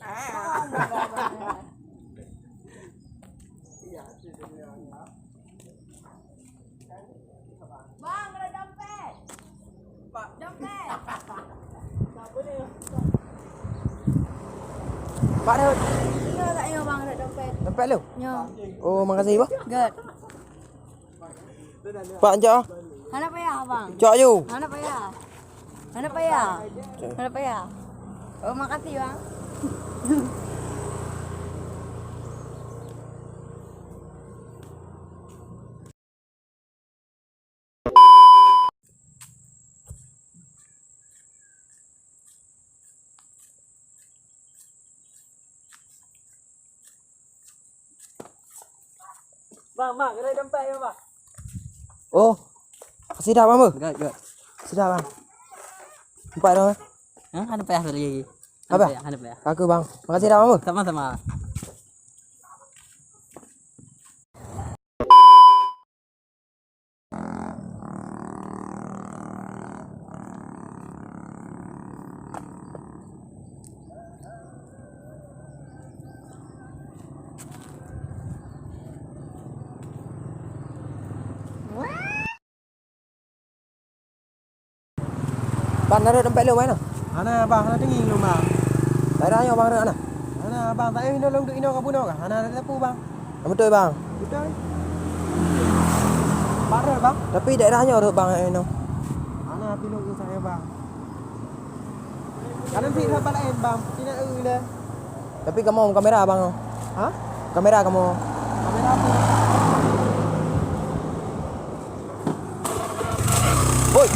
Bang, ada dompet. Dompet. Pak dah. Ya, tak ya bang ada dompet. Dompet lu? Ya. Oh, makasih pak. Good. Pak anjak. Mana payah bang? Cok you. Mana payah? Mana payah? Mana payah? Oh, makasih bang. Bang, kedai dompet ya, Bang. Oh. Sedap bang. Good. Sedap bang. Empat dah. Ha, ada payah lagi. Apa? Ada payah. Aku bang. Makasih dah bang. Sama-sama. Bang ada dompet lu mana? Ana bang, ana tinggi lu bang. Daerahnya bang ada mana? Ana bang, tak ini long duk ino ka puno ka. Ana ada tepu bang. Betul bang. Betul. Parah bang. Tapi daerahnya ada bang ini. Ana pinu ke saya bang. Kanan sih tempat lain bang. Tidak le. Tapi kamu kamera bang. Hah? Kamera kamu. Kamera apa? Woi.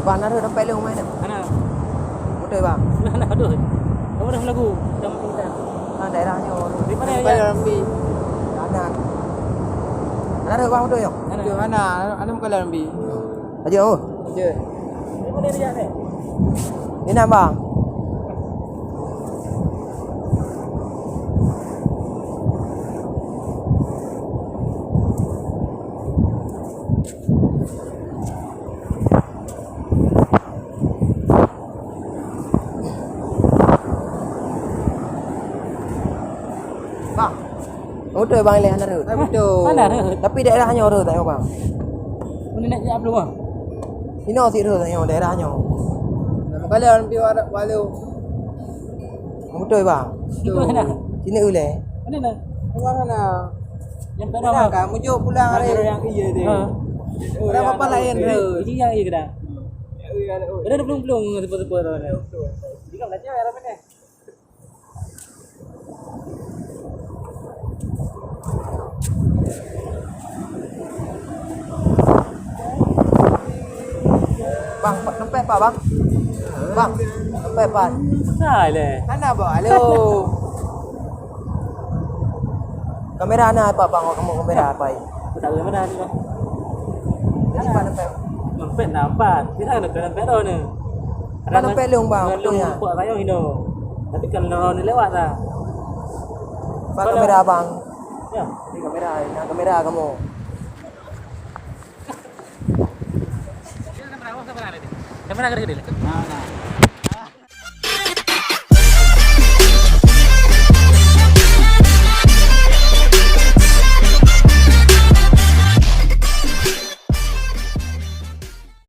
Bang ada dompet lu mana? Ana. Betul bang. Ana aduh. Kamu dah lagu jam kita. Daerahnya Di mana ya? Rambi. Ada. Ada bang betul ya? Ada mana? Ana muka Rambi. Aja oh. Je. Di mana dia ni? Ini bang. Bang. Betul bang lihat ada. Betul. Mana ada? Tapi daerahnya ada tak bang? Ini nak jawab belum ah? Ini sih ada tak daerahnya. Muka Rambi warak walu. Betul bang. Di mana? Sini ule. Mana nak? Mana? Yang Dah pertama. kamu jauh pulang hari. Yang iya dia. Orang apa lain dia? Ini yang iya kedai. Ada belum sebut-sebut tu. Jadi kau belajar apa ni? Bang, dompet pak bang. Bang, dompet pak. Sai le. Ana bawa lu. Kamera na apa bang? Kamu kamera apa? Tak tahu mana ni. Ini mana dompet? Dompet nampak. Kita nak kena dompet dah ni. Mana dompet lu bang? Lu Betulnya. buat saya ini. Tapi kalau orang ni lewat dah. Bang kamera bang. Ya. Ini kamera kamu. Kamera gede-gede. Nah.